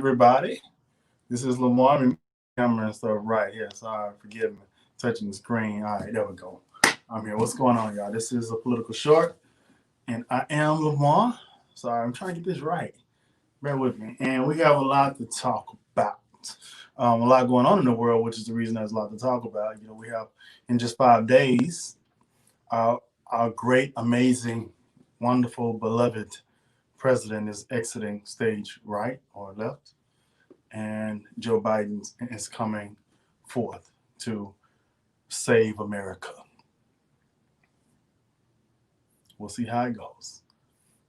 everybody. This is Lamar. Camera and stuff right here. Sorry, forgive me. Touching the screen. All right, there we go. I'm here. What's going on, y'all? This is a political short, and I am Lamar. Sorry, I'm trying to get this right. Bear with me. And we have a lot to talk about. A lot going on in the world, which is the reason there's a lot to talk about. We have in just 5 days, our great, amazing, wonderful, beloved president is exiting stage right or left, and Joe Biden is coming forth to save America. We'll see how it goes.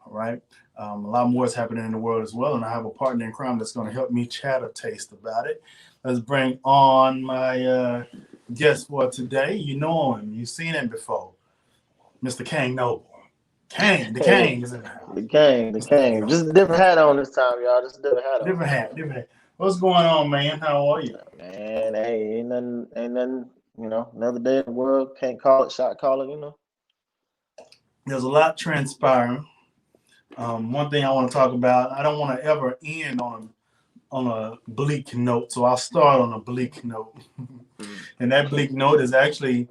All right. A lot more is happening in the world as well, and I have a partner in crime that's going to help me chat a taste about it. Let's bring on my guest for today. You know him. You've seen him before. Mr. Kang Noble. Kang, the Kang is in the house. The Kang. Just a different hat on this time, y'all. Just a different hat on. Different hat. What's going on, man? How are you? Man, hey, ain't nothing, another day in the world. Can't call it shot calling, There's a lot transpiring. One thing I want to talk about, I don't want to ever end on a bleak note, so I'll start on a bleak note. And that bleak note is actually,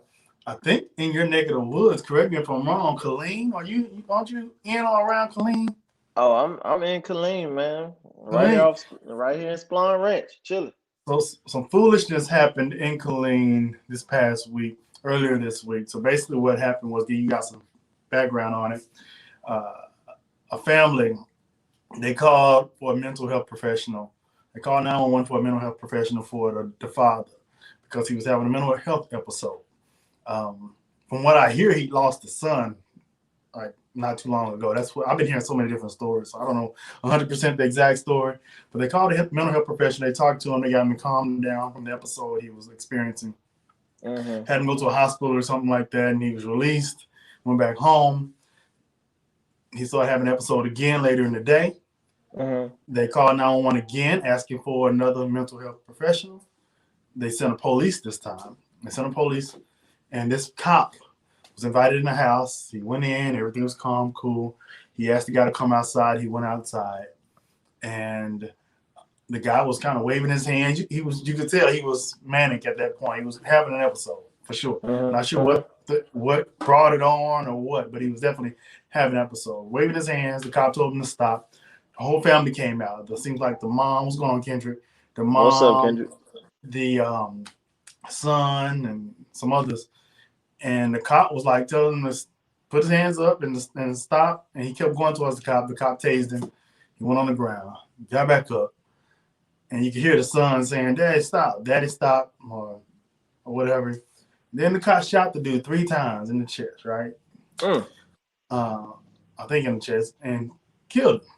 I think, in your neck of the woods. Correct me if I'm wrong. Killeen, aren't you in or around Killeen? Oh, I'm in Killeen, man. Right here in Splon Ranch, chilling. So some foolishness happened in Killeen earlier this week. So basically, what happened was, you got some background on it. A family, they called for a mental health professional. They called 911 for a mental health professional for the father because he was having a mental health episode. From what I hear, he lost a son like not too long ago. That's what I've been hearing so many different stories. So I don't know 100% the exact story, but they called a mental health professional. They talked to him. They got him calmed down from the episode he was experiencing. Mm-hmm. Had him go to a hospital or something like that, and he was released. Went back home. He started having an episode again later in the day. Mm-hmm. They called 911 again, asking for another mental health professional. They sent a police this time. And this cop was invited in the house. He went in, everything was calm, cool. He asked the guy to come outside. He went outside, and the guy was kind of waving his hands. You could tell he was manic at that point. He was having an episode for sure. Mm-hmm. Not sure what brought it on or what, but he was definitely having an episode. Waving his hands. The cop told him to stop. The whole family came out. It seems like the mom, what's going on, Kendrick? The mom, what's up, Kendrick? The son, and some others. And the cop was like telling him to put his hands up and stop. And he kept going towards the cop. The cop tased him. He went on the ground. Got back up. And you could hear the son saying, "Daddy, stop. Daddy, stop," or whatever. Then the cop shot the dude 3 times in the chest, right? I think in the chest, and killed him.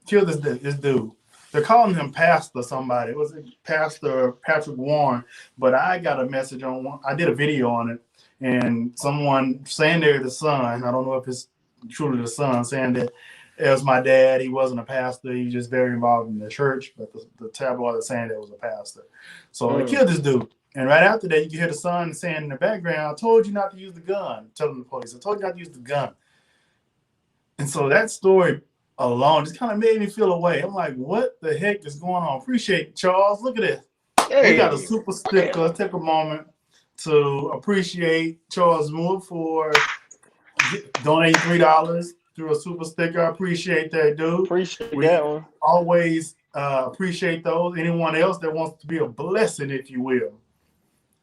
Killed this dude. They're calling him Pastor somebody. It was Pastor Patrick Warren, but I got a message on one. I did a video on it, and someone saying they're the son. I don't know if it's truly the son, saying that it was my dad. He wasn't a pastor. He was just very involved in the church, but the tabloid is saying that it was a pastor. So they killed this dude. And right after that, you can hear the son saying in the background, "I told you not to use the gun." Telling the police, "I told you not to use the gun." And so that story alone just kind of made me feel away. I'm like, what the heck is going on? Appreciate it, Charles. Look at this. Hey. They got a super sticker. Let's take a moment to appreciate Charles Moore for donating $3 through a super sticker. I appreciate that, dude. Appreciate that one. Always appreciate those. Anyone else that wants to be a blessing, if you will.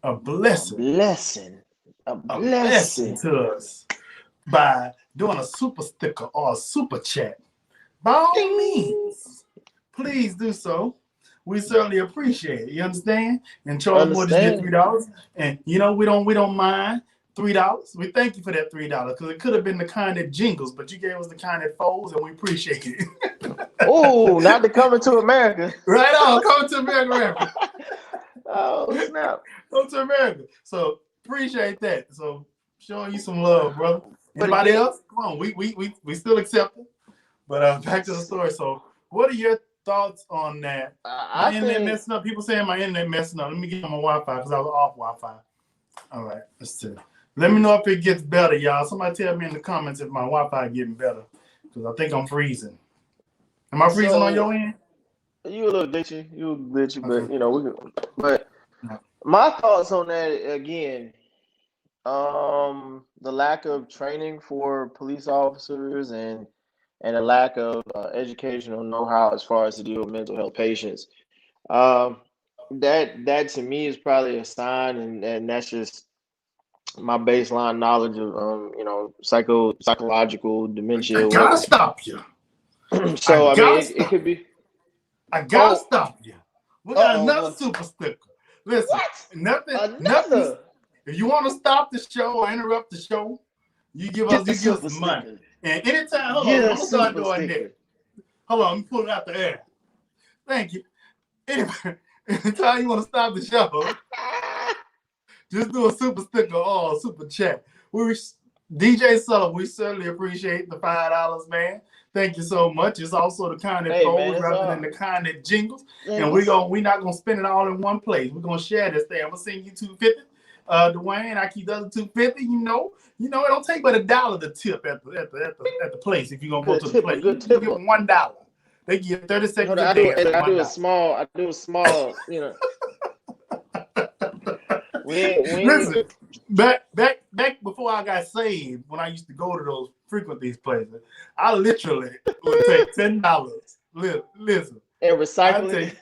A blessing to us by doing a super sticker or a super chat. By all means, please do so. We certainly appreciate it. You understand? And Charles Moore just did $3, and we don't mind $3. We thank you for that $3 because it could have been the kind that jingles, but you gave us the kind that folds, and we appreciate it. Oh, not the Coming to America. Right on, Coming to America. Oh, snap. Come to America. So appreciate that. So showing you some love, brother. Anybody else? Come on, we still accept it. But back to the story. So what are your thoughts on that? My internet messing up. People saying my internet messing up. Let me get on my Wi-Fi because I was off Wi-Fi. All right, let's see. Let me know if it gets better, y'all. Somebody tell me in the comments if my Wi-Fi getting better because I think I'm freezing. Am I freezing on your end? You a little glitchy. Okay. But you know we. But No. my thoughts on that again. The lack of training for police officers and a lack of educational know-how as far as to deal with mental health patients. Um, that to me is probably a sign, and that's just my baseline knowledge of psychological I dementia. gotta stop you. So I I gotta mean, it stop. could be. I gotta Oh, stop you. We got another what? super sticker. Listen, What? nothing. Another If you want to stop the show or interrupt the show, you give get a us super some money. sticker. And anytime, hold Get on, a I'm gonna start super doing this. sticker. Hold on, let me pull it out the air. Thank you. Anyway, anytime you want to stop the show, just do a super sticker or a super chat. DJ Sullivan, we certainly appreciate the $5, man. Thank you so much. It's also the kind that Hey man, folds it's rather all. than the kind that jingles. And It's, we're not gonna spend it all in one place. We're gonna share this thing. I'm gonna send you $250. Dwayne, I keep the other $250. You know, it don't take but $1 to tip at the place if you're gonna go to the place. good You give tipper. them $1. They give you 30 seconds I a do, dance for I do a $1. small. I do a small. We ain't. Listen, back before I got saved, when I used to go to these places, I literally would take $10. Listen, And recycle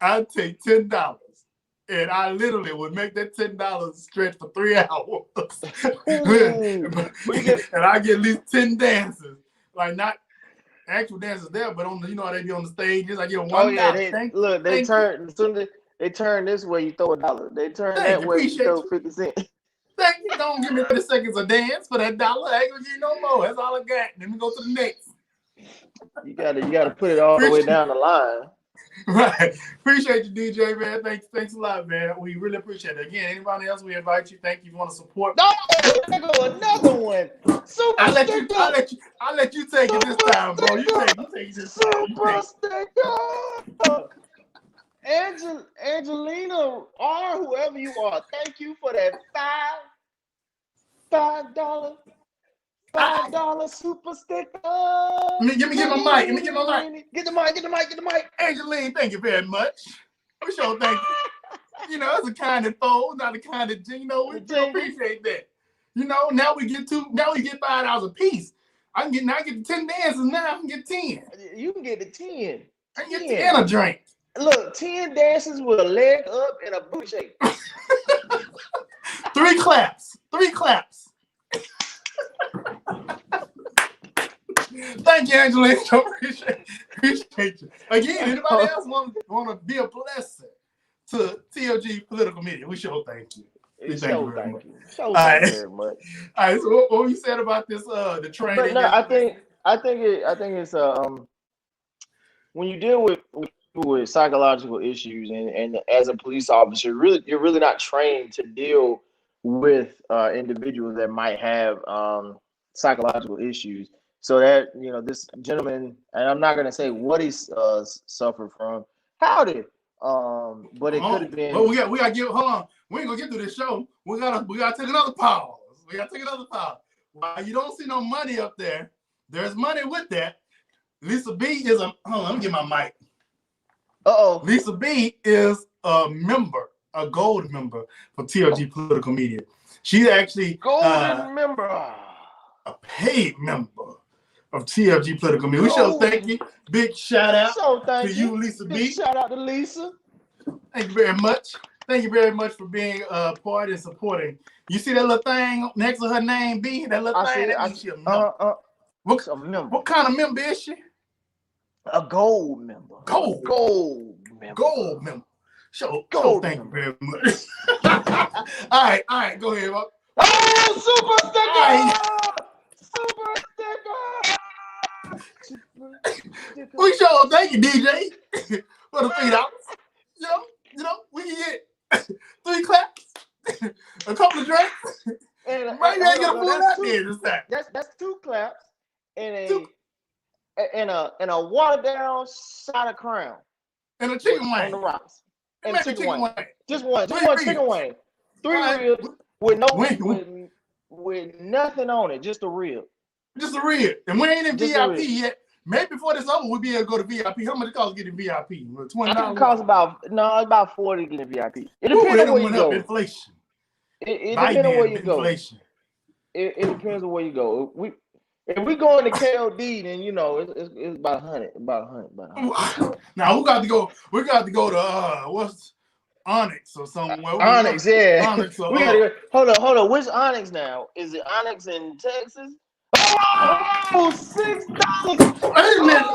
I'd take $10, and I literally would make that $10 stretch for 3 hours. And I get at least 10 dances, like not actual dances there, but on the how they be on the stages. I get $1. Oh yeah, they turn as soon as they turn this way, you throw $1. They turn that way, you throw 50 cents. Thank you. Don't give me 30 seconds of dance for that $1. I ain't gonna give you no more. That's all I got. Let me go to the next. You gotta put it all the way down the line. Right. Appreciate you, DJ, man. Thanks a lot, man. We really appreciate it. Again, anybody else, we invite you. Thank you if you want to support. No, there go another one. I'll let you take it this time, bro. You take it this time. Super sticker. Angelina or whoever you are, thank you for that $5 super sticker. Give me my mic. Get the mic. Angeline, thank you very much. For sure, thank you. It's a kind of fold, not a kind of we appreciate that. Now we get $5 a piece. I get the 10 dances now. I can get 10. You can get the 10. I can get 10 a drink. Look, 10 dances with a leg up and a boot shake. 3 claps. Thank you, Angelina. Appreciate you. Again, anybody else want to be a blessing to TLG Political Media? We sure thank you. Thank you very much. All right, so what you said about this the training? But no, I think it's when you deal with psychological issues and as a police officer, you're really not trained to deal with individuals that might have psychological issues. So that this gentleman, and I'm not gonna say what he's suffered from. Howdy, but it could have been. But we got hold on. We ain't gonna get through this show. We gotta take another pause. While you don't see no money up there, there's money with that. Lisa B is hold on. Let me get my mic. Lisa B is a gold member for TLG Political Media. She's actually golden member, a paid member of TLG Political Media. We shall thank you. Big shout out to you, Lisa B. Big shout out to Lisa. Thank you very much. Thank you very much for being a part and supporting. You see that little thing next to her name, B? That little thing? That means she's a member. What kind of member is she? A gold member. Gold member. Thank you very much. All right, go ahead. Super sticker! We sure thank you, DJ, for the $3. We get 3 claps, a couple of drinks. Maybe I get a full out there this time. That's 2 claps and a watered down shot of Crown. And a chicken wing. On the rocks. And a chicken wing. Just one chicken wing. 3 ribs with nothing on it, just a rib. And we ain't in VIP yet. maybe before this over, we'll be able to go to VIP. How much it costs getting VIP? $20. I think it costs about 40 to get VIP. It Ooh, depends on where you went go. up inflation. It depends on where you go. Inflation. It depends on where you go. If we go into KOD, then you know it's about 100. About 100. Now we got to go. We got to go to what's Onyx or somewhere. Onyx, yeah. Onyx. We gotta go. Hold on. Which Onyx now? Is it Onyx in Texas? Oh, $6. Wait a minute.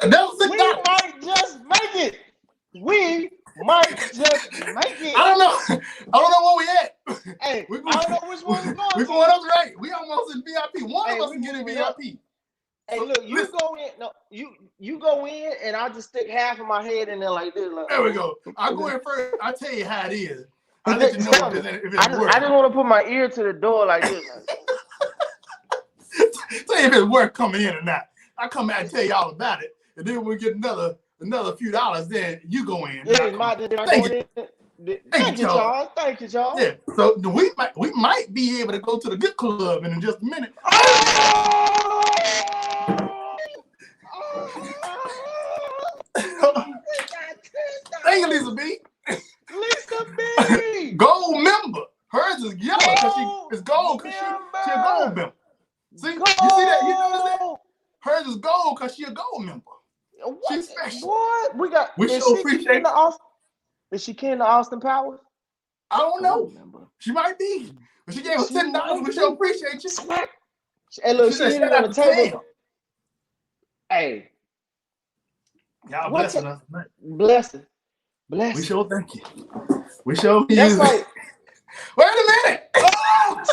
That was $6. We might just make it. We might just make it. I don't know where we at. Hey, I don't know which one we're going. We're going up right. We almost in VIP. One of us can get in VIP. Hey, look, you go in. No, you go in, and I'll just stick half of my head in there like this. Like, there we go. I'll go in first. I'll tell you how it is. I'll let you know if it's worth. I just want to put my ear to the door like this. Tell you if it's worth coming in or not. I come out and tell you all about it, and then we get another few dollars. Then you go in. Thank you, Charles. Thank you, Charles. Yeah. So we might be able to go to the good club in just a minute. Thank you, Lisa B. Lisa B. Gold member. Hers is yellow because she's gold because she's a gold member. See, you see that? You notice that? Hers is gold because she's a gold member. She's special. What? We so appreciate it. Is she kin to Austin Powers? I don't know. She might be. But she gave us $10. We sure appreciate you. Hey, look, she hit it on the table. Hey. Y'all blessing us. Blessing. We sure thank you. We sure That's use like, wait a minute. Oh!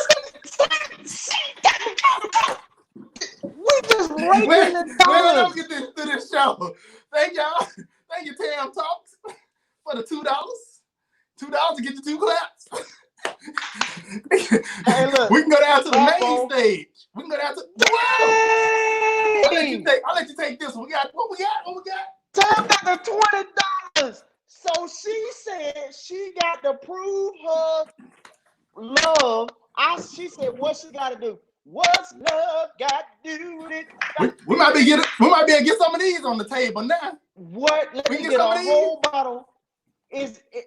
We just raking the dollars. Let's get to this show. Thank y'all. Thank you, Tam Talks, for the $2. $2 to get the 2 claps. Hey, look. We can go down to the main stage. We can go down to I'll let you take this one. What we got? Tam got the $20. So she said she got to prove her love. She said what she got to do. What's love got to do with it? We might be able to get some of these on the table now. What? Let me get a whole bottle.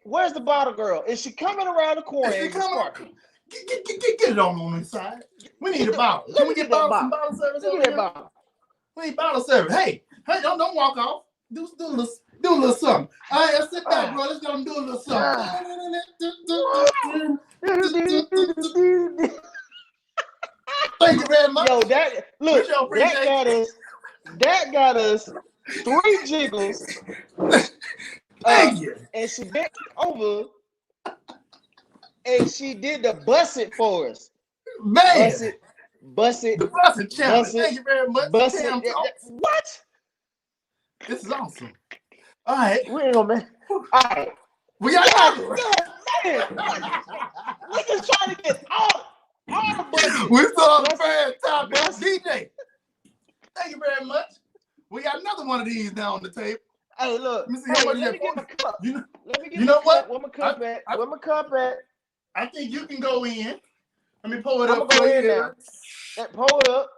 Where's the bottle girl? Is she coming around the corner? Get it on the side. We need a bottle. Can we get bottle service? Look at that bottle. We need bottle service. Hey, don't walk off. Do a little something. All right, let's sit back, bro. Let's go and do a little something. Thank you very much. Yo, that got us 3 jiggles. Thank you. And she bent over and she did the bust it for us. Man. Bust it. The bust it challenge. Thank you very much. Bust it. What? This is awesome. All right. We ain't gonna make. All right. We got man. We just trying to get all the buttons. We still on the first topic. DJ. Thank you very much. We got another one of these now on the table. Hey, look. Let me see how much let me get my cup. You know what? Where my cup at? Where my cup at? I think you can go in. Let me pull it up. Go in now. Pull it up.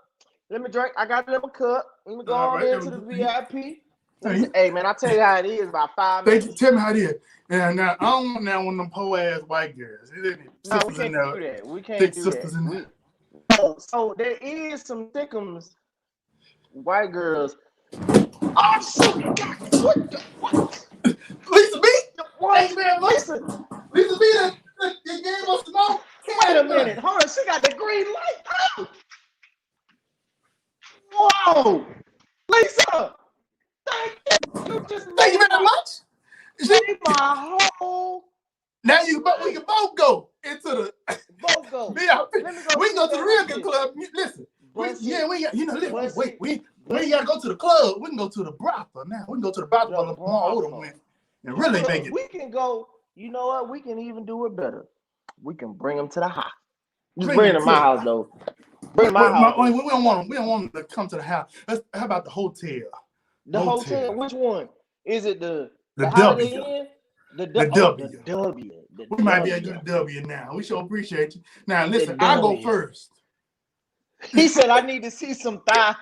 Let me drink. I got a little cup. Let me go on into the VIP. Hey, man, I'll tell you how it is about 5 minutes. Thank you. Tell me how it is. And now, I don't want one of them poor-ass white girls. No, we can't do that. We can't do that. So there is some thickums, white girls. Oh, shit. What? Lisa B? What? Lisa B, they gave us smoke. Wait a minute. Hold on. She got the green light. Oh. Whoa. Lisa. Thank you. Thank you very much. Made my whole. Now we can both go into the we can go to the real good club. Listen, we ain't gotta go to the club. We can go to the brothel now. We can go to the brothel where Lamar Odom went and really make it. We can go. You know what? We can even do it better. We can bring them to the house. Just bring them to my house though. Bring my house. We don't want them to come to the house. How about the hotel? The hotel. Which one? Is it the W? The W. We might be able to do the W now. We sure appreciate you. Now listen, I go first. He said I need to see some thigh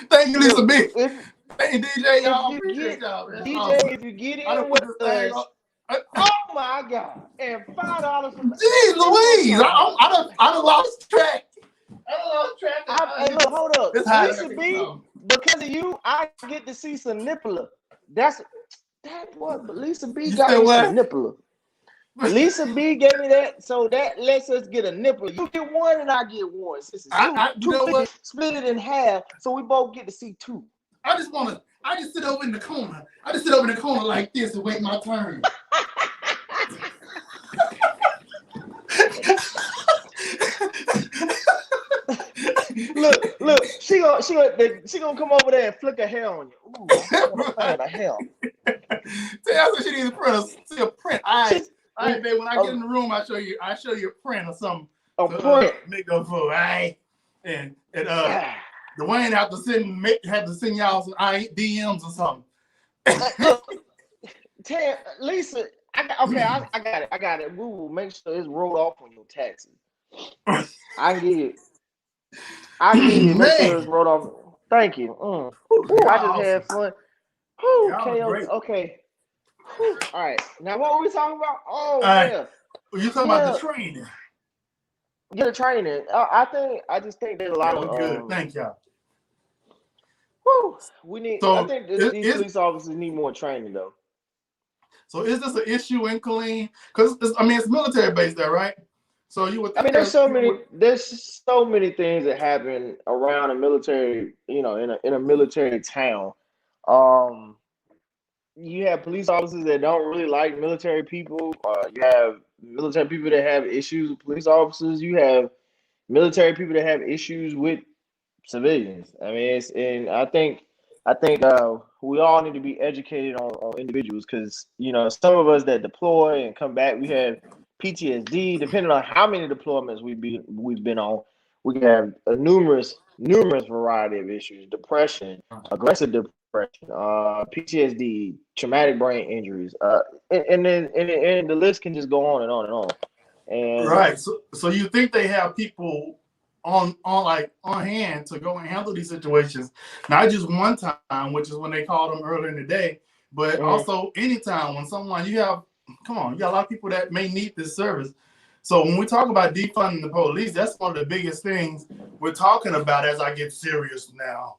Thank you, Lisa B. If, Hey, DJ, y'all. if you Appreciate get y'all. That's DJ, awesome. if you get I in done with put this thing us, on. oh my God, and $5 for Jeez Louise, I done lost track. I done lost track. Hey, look, hold up. It's high. Lisa B, because of you, I get to see some nippler. That's what. But Lisa B You got said me what? some nippler. Lisa B gave me that, so that lets us get a nippler. You get one, and I get one. Since it's You know what? Split it in half, so we both get to see two. I just sit over in the corner. I just sit over in the corner like this and wait my turn. Look, she gonna come over there and flick her hair on you. Ooh, I want to play in her hair. Tell her she needs a print. All right, babe. When I get in the room, I show you a print or something. A print. Make up for, all right. And Dwayne had to send y'all some DMs or something. Lisa, I got it. We will make sure it's rolled off on your taxes. I can get it. Make sure it's rolled off. Thank you. I just had fun. Okay. All right. Now what were we talking about? Oh yeah. You talking about the training? Yeah, the training. I just think there's a lot of good. Thank y'all. We need. So I think these police officers need more training though. So is this an issue in Killeen? Because it's military based there, right? So you would. There's so many things that happen around a military, in a military town. You have police officers that don't really like military people. You have military people that have issues with police officers. You have military people that have issues with civilians. I think we all need to be educated on individuals because some of us that deploy and come back, we have PTSD. Depending on how many deployments we've been on, we can have a numerous variety of issues: depression, aggressive depression, PTSD, traumatic brain injuries, and the list can just go on and on and on. And right. So you think they have people on hand to go and handle these situations, not just one time, which is when they called them earlier in the day, but also anytime when you got a lot of people that may need this service. So when we talk about defunding the police, that's one of the biggest things we're talking about as I get serious now.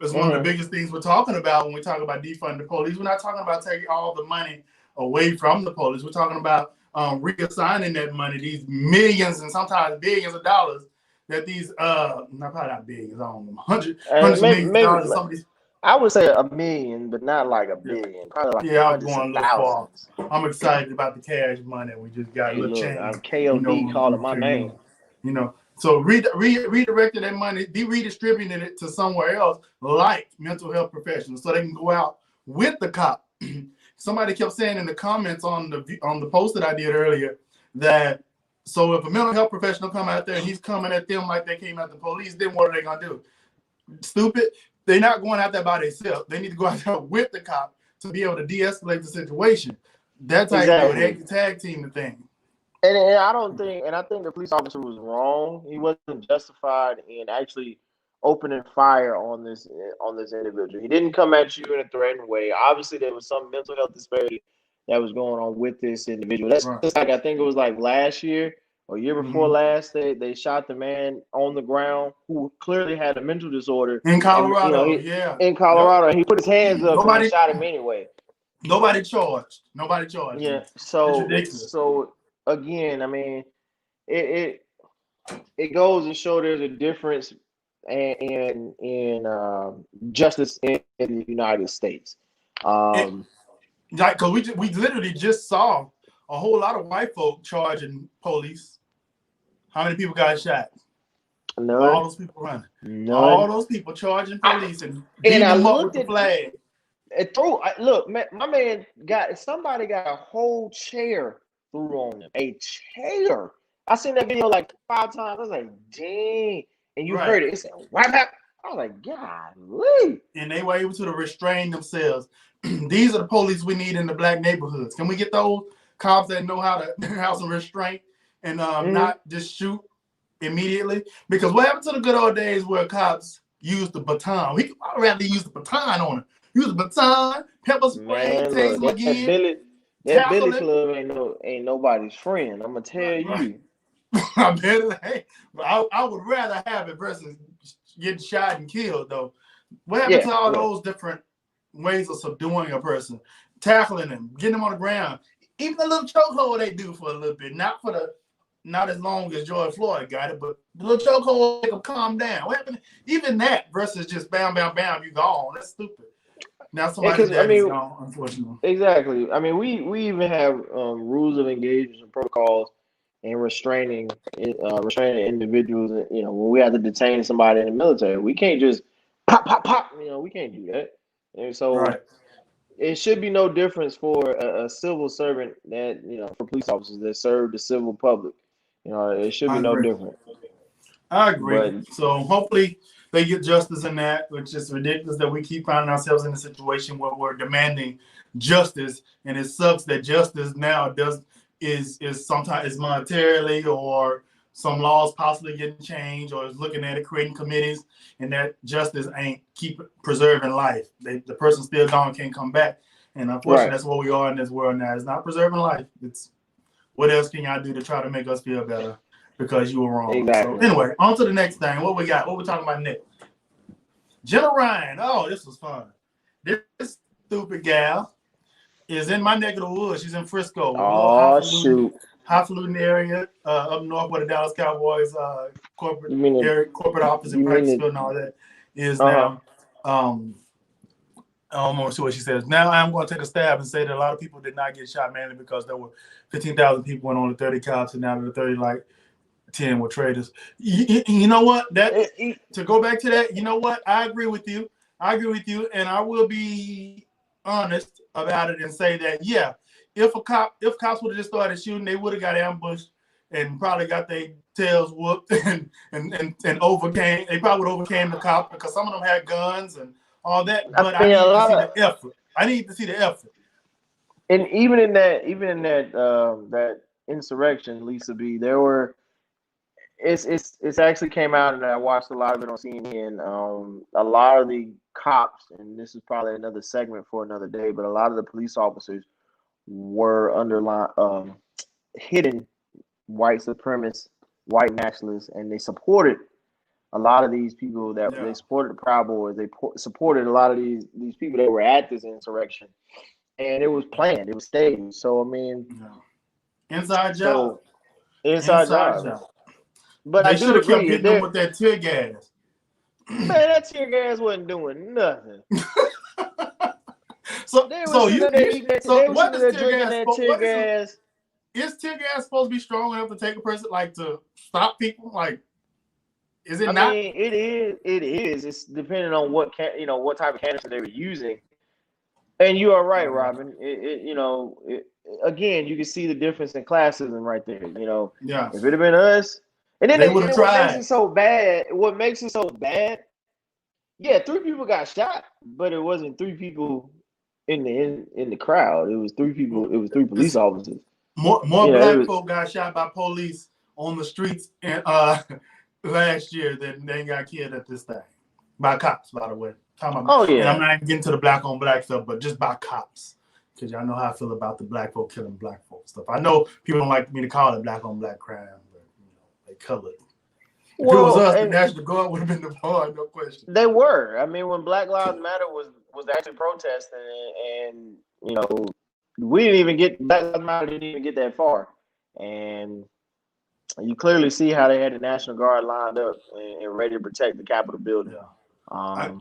It's one of the biggest things we're talking about when we talk about defunding the police. We're not talking about taking all the money away from the police. We're talking about reassigning that money, these millions and sometimes billions of dollars that these probably not billions, I don't know, hundreds of millions of dollars. Some of these, I would say $1 million, but not like $1 billion. Probably like I'm going a little far. I'm excited about the cash money. We just got a little change. I'm KOD calling my name. So redirecting that money, redistributing it to somewhere else, like mental health professionals, so they can go out with the cop. Somebody kept saying in the comments on the post that I did earlier that so if a mental health professional come out there and he's coming at them like they came at the police, then what are they gonna do? Stupid. They're not going out there by themselves. They need to go out there with the cop to be able to de-escalate the situation. That's how you do it. They can tag team the thing. And I think the police officer was wrong. He wasn't justified in actually opening fire on this individual. He didn't come at you in a threatening way. Obviously, there was some mental health disparity that was going on with this individual. That's just like I think it was like last year or year before last. They shot the man on the ground who clearly had a mental disorder in Colorado. In Colorado, and he put his hands up and they shot him anyway. Nobody charged. Yeah. So again, it goes to show there's a difference in justice in the United States. Because we literally just saw a whole lot of white folk charging police. How many people got shot? None. All those people running. None. All those people charging police and beating them up with the flag. Look, my man somebody got a whole chair threw on him. A chair. I seen that video like 5 times. I was like, dang. And you heard it. It said, what happened? I was like, golly. And they were able to restrain themselves. These are the police we need in the black neighborhoods. Can we get those cops that know how to have some restraint and not just shoot immediately. Because what happened to the good old days where cops used the baton? I'd rather use the baton on him. Use the baton, pepper spray, Man, tase look, him again, that tackle Billy him. Club ain't nobody's friend. I'm gonna tell Right. you. I bet hey, I would rather have it versus getting shot and killed, though. What happened to all those different ways of subduing a person? Tackling them, getting them on the ground. Even the little chokehold they do for a little bit, not as long as George Floyd got it, but the little chokehold make them calm down. What happened? Even that versus just bam, bam, bam, you gone. That's stupid. Now somebody's daddy's gone, unfortunately. Exactly. I mean, we even have rules of engagement and protocols and restraining individuals. You know, when we have to detain somebody in the military, we can't just pop, pop, pop. You know, we can't do that. And so it should be no difference for a civil servant that, you know, for police officers that serve the civil public. You know, it should be no different. I agree. So hopefully they get justice in that, which is ridiculous that we keep finding ourselves in a situation where we're demanding justice, and it sucks that justice now is sometimes monetarily, or some laws possibly getting changed, or is looking at it, creating committees, and that justice ain't keep preserving life. The person still gone, can't come back, and unfortunately that's what we are in this world now. It's not preserving life. It's what else can y'all do to try to make us feel better because you were wrong. Exactly. So anyway, on to the next thing. What we got? What we talking about next? Jenna Ryan. Oh, this was fun. This stupid gal is in my neck of the woods. She's in Frisco. Oh, shoot. Highfalutin area up north where the Dallas Cowboys corporate office and practice field and all that is now. I don't want to see what she says. Now I'm going to take a stab and say that a lot of people did not get shot mainly because there were 15,000 people and only 30 cops, and now there are 30, like 10 were traitors. You know what? To go back to that, you know what? I agree with you. And I will be honest about it and say that, yeah, if cops would have just started shooting, they would have got ambushed and probably got their tails whooped and overcame. They probably would have overcame the cops because some of them had guns and all that. But I need to see the effort. I need to see the effort. And even in that that insurrection, Lisa B, there were it's actually came out, and I watched a lot of it on CNN. A lot of the cops, and this is probably another segment for another day, but a lot of the police officers were hidden white supremacists, white nationalists, and they supported a lot of these people they supported the Proud Boys. They supported a lot of these people that were at this insurrection, and it was planned. It was staged. So I mean, inside job. Inside job. But they I do agree. Kept hitting them with that tear gas. Man, that tear gas wasn't doing nothing. What does tear gas? Is tear gas supposed to be strong enough to take a person, like, to stop people? Like, is it not? I mean, it is. It's depending on what type of canister they were using. And you are right, Robin. Again, you can see the difference in classism right there. You know, if it had been us, and then what makes it so bad? What makes it so bad? Yeah, 3 people got shot, but it wasn't 3 people in the crowd. It was 3 people. It was 3 police officers. More black folk got shot by police on the streets last year than they got killed at this thing by cops. By the way, and I'm not even getting to the black on black stuff, but just by cops, because y'all know how I feel about the black folk killing black folk stuff. I know people don't like me to call it black on black crime, but they color it. If it was us, the National Guard would have been deployed, no question. They were. I mean, when Black Lives Matter was actually protesting, and we didn't even get Black Lives Matter didn't even get that far, and you clearly see how they had the National Guard lined up and ready to protect the Capitol building. I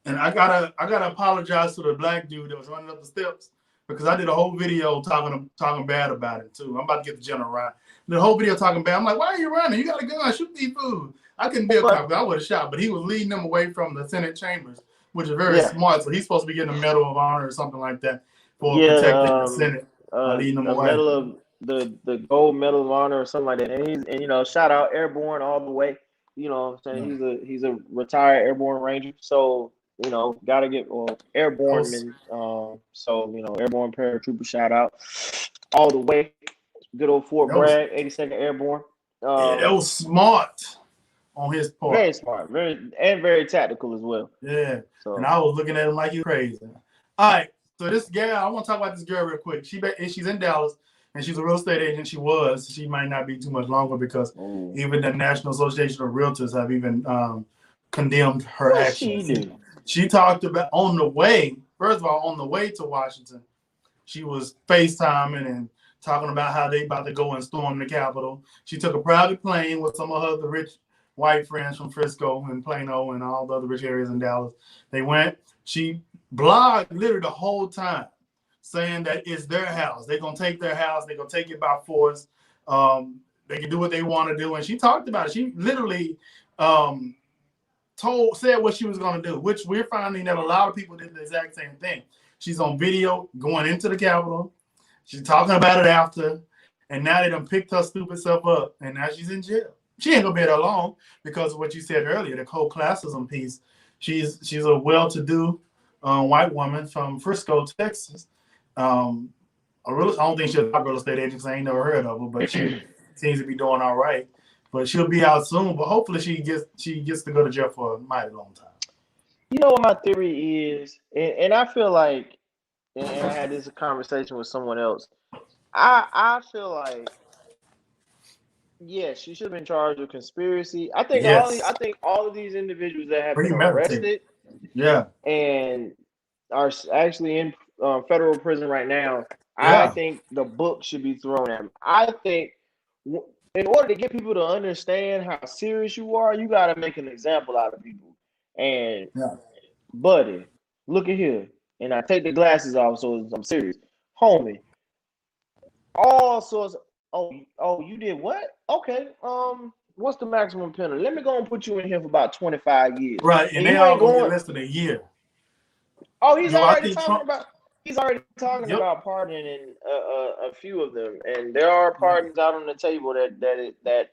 gotta apologize to the black dude that was running up the steps, because I did a whole video talking bad about it too. I'm about to get the Jenna Ryan. The whole video talking bad. I'm like, why are you running? You got a gun. Shoot these fools. I couldn't be a cop. I would have shot, but he was leading them away from the Senate chambers, which is very smart. So he's supposed to be getting a Medal of Honor or something like that for protecting the Senate, leading them away. Medal of the Gold Medal of Honor or something like that. And shout out Airborne all the way. You know what I'm saying? He's a retired Airborne Ranger. So gotta get Airborne. Airborne paratrooper shout out all the way. Good old Fort Bragg, 82nd Airborne. It was smart on his part. Very smart, very tactical as well. Yeah. So, and I was looking at him like he was crazy. All right. So this girl, I want to talk about this girl real quick. She's in Dallas, and she's a real estate agent. She might not be too much longer because even the National Association of Realtors have even condemned her actions. She talked about on the way to Washington, she was FaceTiming and talking about how they about to go and storm the Capitol. She took a private plane with some of her the rich white friends from Frisco and Plano and all the other rich areas in Dallas. They went. She blogged literally the whole time, saying that it's their house. They're gonna take their house. They're gonna take it by force. They can do what they want to do. And she talked about it. She literally said what she was gonna do, which we're finding that a lot of people did the exact same thing. She's on video going into the Capitol. She's talking about it after, and now they done picked her stupid self up, and now she's in jail. She ain't gonna be there long because of what you said earlier, the whole classism piece. She's a well-to-do white woman from Frisco, Texas. I don't think she's a real estate agent. I ain't never heard of her, but she seems to be doing all right. But she'll be out soon. But hopefully she gets to go to jail for a mighty long time. You know what my theory is, and I feel like, and I had this conversation with someone else. I feel like, yeah, she should have been charged with conspiracy. I think all of these individuals that have been arrested, and are actually in federal prison right now. I think the book should be thrown at them. I think in order to get people to understand how serious you are, you got to make an example out of people. And buddy, look at here. And I take the glasses off, so I'm serious, homie. All sorts. Oh, you did what? Okay. What's the maximum penalty? Let me go and put you in here for about 25 years. Right, and they all going less than a year. Oh, he's already talking about pardoning a few of them, and there are pardons out on the table that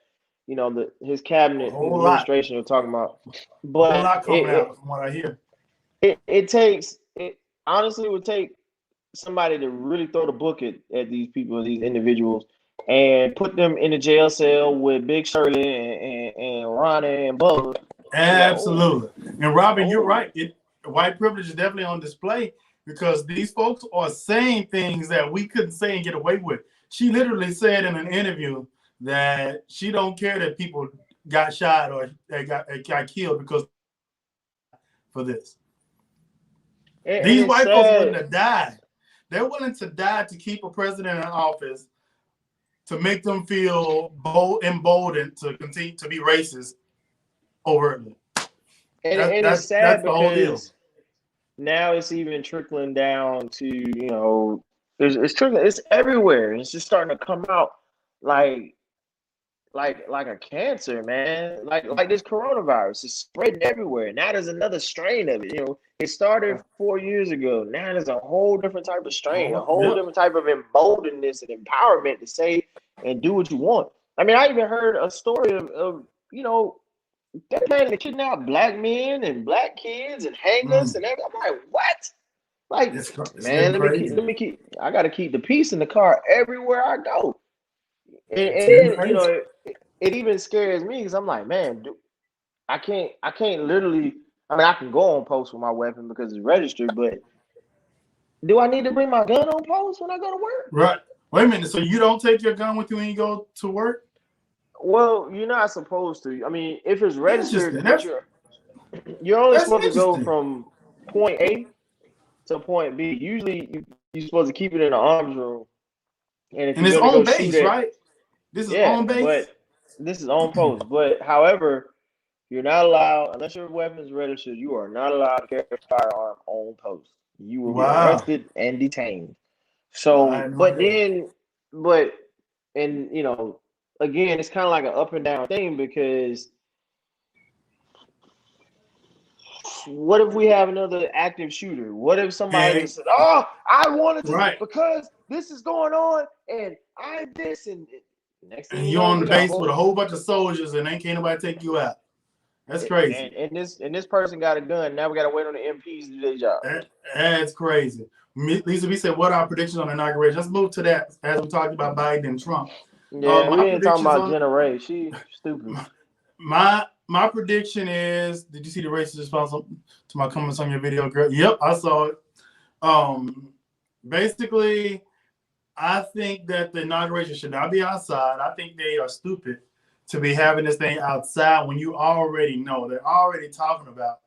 his cabinet administration are talking about. But a lot coming out from what I hear. It honestly would take somebody to really throw the book at these people, these individuals, and put them in a jail cell with Big Shirley and Ronnie and Bubba. Absolutely. And Robin, you're right. White privilege is definitely on display because these folks are saying things that we couldn't say and get away with. She literally said in an interview that she don't care that people got shot or they got killed because for this. These white folks are willing to die. They're willing to die to keep a president in office, to make them feel emboldened to continue to be racist overtly. And it's sad because now it's even trickling down to, it's trickling, it's everywhere. It's just starting to come out like a cancer, man. Like this coronavirus is spreading everywhere. Now there's another strain of it. It started 4 years ago. Now there's a whole different type of strain, a whole different type of emboldenedness and empowerment to say and do what you want. I mean, I even heard a story of they're planning to kidnap black men and black kids and hang us and everything. I'm like, what? Like, man, let me keep. I got to keep the peace in the car everywhere I go. And it even scares me because I'm like, man, I can't literally. I mean, I can go on post with my weapon because it's registered, but do I need to bring my gun on post when I go to work? Right. Wait a minute. So you don't take your gun with you when you go to work? Well, you're not supposed to. I mean, if it's registered, you're only supposed to go from point A to point B. Usually, you're supposed to keep it in the arms room. And it's on base, right? This is on base. But this is on post. But however, you're not allowed, unless your weapon's registered, you are not allowed to carry a firearm on post. You will be arrested and detained. So, again, it's kind of like an up and down thing because what if we have another active shooter? What if somebody said, "Oh, I wanted to because this is going on and I this and next thing you're on the base with a whole bunch of soldiers and can't nobody take you out." That's crazy. And this person got a gun. Now we got to wait on the MPs to do their job. That's crazy. Lisa, we said what are our predictions on inauguration? Let's move to that as we talked about Biden and Trump. Yeah, we My ain't talking predictions about on Jenna Ryan. She stupid. my prediction is: did you see the racist response to my comments on your video, girl? Yep, I saw it. Basically, I think that the inauguration should not be outside. I think they are stupid to be having this thing outside when you already know they're already talking about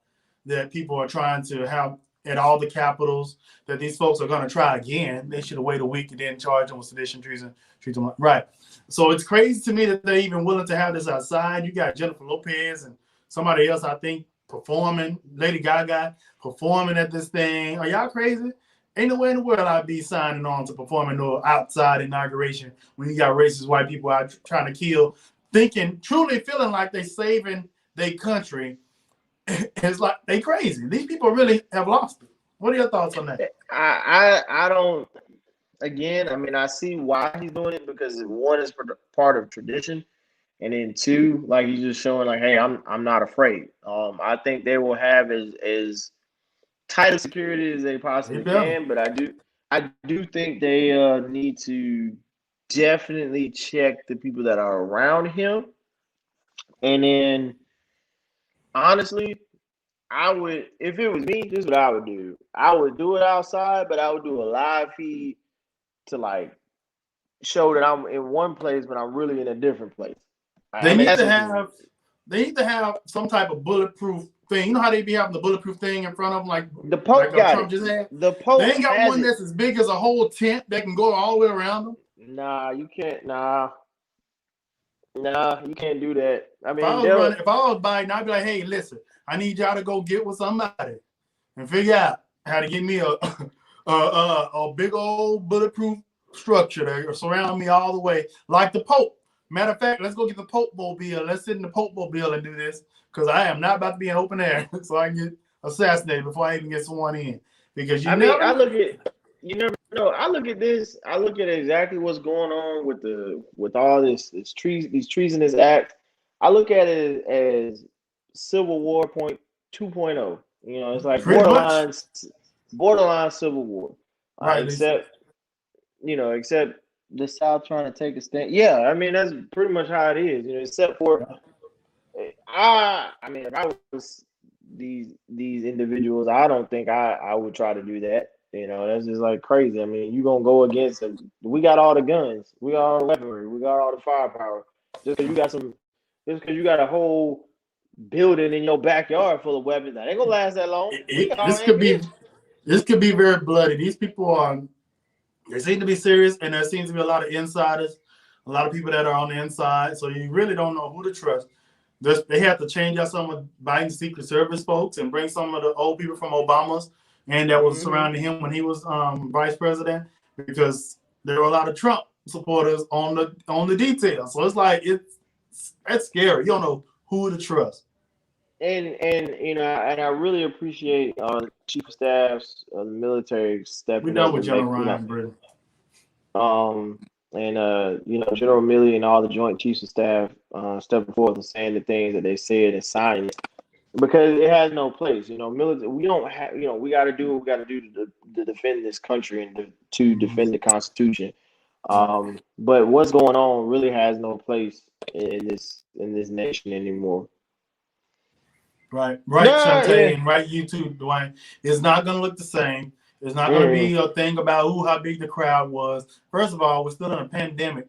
that people are trying to have at all the capitals, that these folks are going to try again. They should have waited a week and then charge them with sedition, treason, treat them right. So it's crazy to me that they're even willing to have this outside. You got Jennifer Lopez and somebody else, I think, performing, Lady Gaga performing at this thing. Are y'all crazy? Ain't no way in the world I'd be signing on to performing no outside inauguration when you got racist white people out trying to kill, thinking, truly feeling like they saving their country. It's like they crazy. These people really have lost it. What are your thoughts on that? I don't. Again, I mean, I see why he's doing it, because one is part of tradition, and then two, like he's just showing like, hey, I'm not afraid. I think they will have as tight a security as they possibly can, but I do think they need to definitely check the people that are around him, and then honestly, I would, if it was me, this is what I would do. I would do it outside, but I would do a live feed to like show that I'm in one place, but I'm really in a different place. They need to have some type of bulletproof thing. You know how they be having the bulletproof thing in front of them, like the Pope like got Trump it. just had. The Pope they ain't got has one that's as big as a whole tent that can go all the way around them. Nah, you can't. Nah, you can't do that. I mean, if I was Biden, I'd be like, hey, listen, I need y'all to go get with somebody and figure out how to get me a big old bulletproof structure to surround me all the way, like the Pope. Matter of fact, let's go get the Pope mobile. Let's sit in the Pope mobile and do this, because I am not about to be in open air so I can get assassinated before I even get sworn in. Because I never know. I look at this. I look at exactly what's going on with all these treasonous acts. I look at it as Civil War 2.0. You know, it's like borderline Civil War. Right. Except the South trying to take a stand. Yeah, I mean that's pretty much how it is. You know, except for I mean, if I was these individuals, I don't think I would try to do that. You know, that's just like crazy. I mean, you gonna go against them. We got all the guns, we got all the weaponry, we got all the firepower. Just because you got a whole building in your backyard full of weapons, that ain't gonna last that long. This could be very bloody. These people they seem to be serious, and there seems to be a lot of insiders, a lot of people that are on the inside. So you really don't know who to trust. They have to change out some of Biden's Secret Service folks and bring some of the old people from Obama's and that was surrounding him when he was vice president, because there were a lot of Trump supporters on the details. So it's like that's scary. You don't know who to trust. And you know, and I really appreciate Chief of Staff's military stepping We're done up with Jenna Ryan, Britain. You know, General Milley and all the Joint Chiefs of Staff stepping forth and saying the things that they said and signing it, because it has no place. You know, military. We don't have. You know, we got to do what we got to do to defend this country and to defend the Constitution. But what's going on really has no place in this nation anymore. Right, Shantae, and right, you too, Dwayne. It's not going to look the same. It's not going to be a thing about how big the crowd was. First of all, we're still in a pandemic,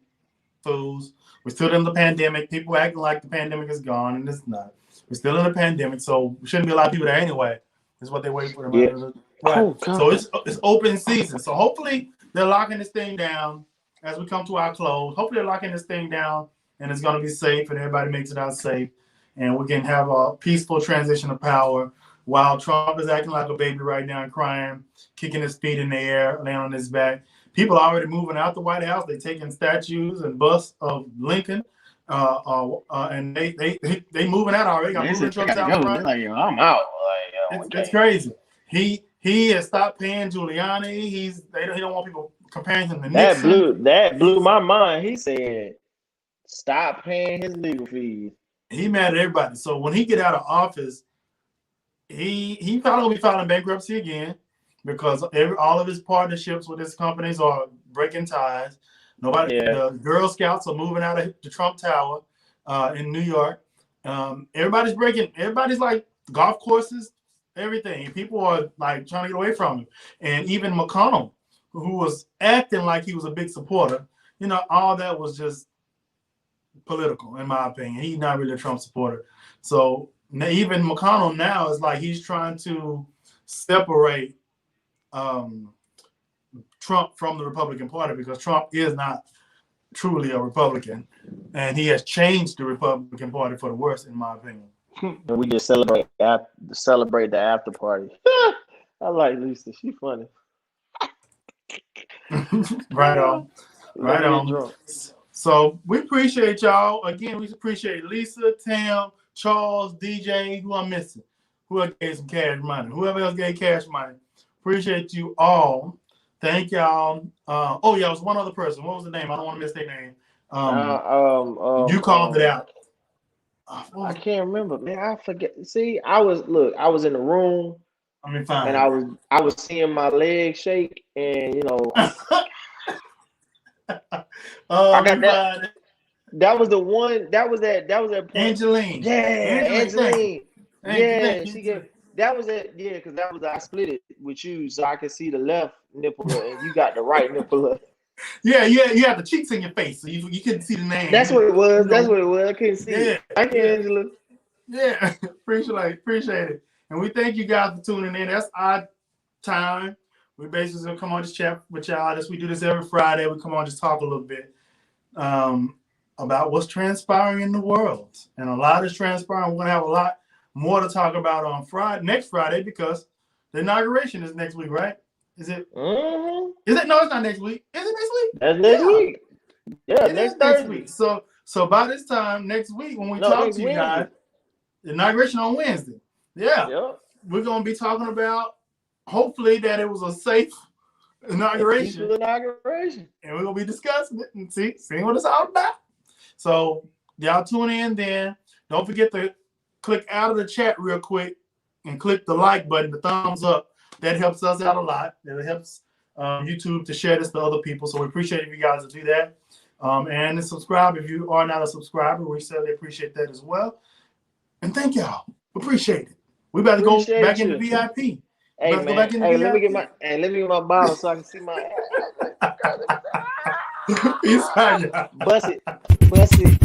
fools. We're still in the pandemic. People acting like the pandemic is gone, and it's not. We're still in a pandemic, so shouldn't be a lot of people there anyway. Is what they're waiting for. Yeah. Right. Oh, so it's open season. So hopefully they're locking this thing down as we come to our close. Hopefully they're locking this thing down, and it's going to be safe, and everybody makes it out safe, and we can have a peaceful transition of power. While Trump is acting like a baby right now and crying, kicking his feet in the air, laying on his back. People are already moving out the White House. They're taking statues and busts of Lincoln, and they moving out already. Got moving trucks out. Like, yo, I'm out. It's crazy. He has stopped paying Giuliani. They don't want people comparing him to Nixon. That blew my mind. He said, "Stop paying his legal fees." He mad at everybody. So when he get out of office, he probably will be filing bankruptcy again, because all of his partnerships with his companies are breaking ties. Nobody. Yeah. The Girl Scouts are moving out of the Trump Tower in New York. Everybody's like golf courses, everything. People are like trying to get away from him. And even McConnell, who was acting like he was a big supporter, all that was just political, in my opinion. He's not really a Trump supporter. So even McConnell now is like he's trying to separate Trump from the Republican Party, because Trump is not truly a Republican, and he has changed the Republican Party for the worse, in my opinion. And we just celebrate the after party. I like Lisa. She funny. Right on. Right on. So we appreciate y'all. Again, we appreciate Lisa, Tam, Charles, DJ, who I'm missing. Who else gave some cash money? Whoever else gave cash money. Appreciate you all. Thank y'all. It was one other person. What was the name? I don't want to miss their name. You called it out. I can't remember, man. I forget. See, I was in the room. Fine. And I was seeing my leg shake, and I got that. That was the one. That was that point. Angeline. Yeah, Angeline. Yeah, she gave. That was it. Yeah, because that was I split it with you, so I could see the left nipple, and you got the right nipple. Yeah. You had the cheeks in your face, so you couldn't see the name. That's what it was. That's what it was. I couldn't see it. Thank you, Angela. Yeah, appreciate it. And we thank you guys for tuning in. That's our time. We basically gonna come on just chat with y'all. We do this every Friday. We come on just talk a little bit about what's transpiring in the world. And a lot is transpiring. We're gonna have a lot more to talk about on next Friday, because the inauguration is next week, right? Is it? Mm-hmm. Is it? No, it's not next week. Is it next week? That's next week. Yeah, next week. So by this time next week, when we talk to you guys, the inauguration on Wednesday. Yeah. Yep. We're gonna be talking about, hopefully, that it was a safe inauguration. And we're gonna be discussing it and seeing what it's all about. So y'all tune in then. Don't forget to click out of the chat real quick and click the like button, the thumbs up. That helps us out a lot. It helps YouTube to share this to other people. So we appreciate if you guys to do that. And subscribe if you are not a subscriber. We certainly appreciate that as well. And thank y'all. Appreciate it. We better go back into VIP. Hey, man. Let me get my bottle so I can see my ass. Peace out, y'all. Bust it.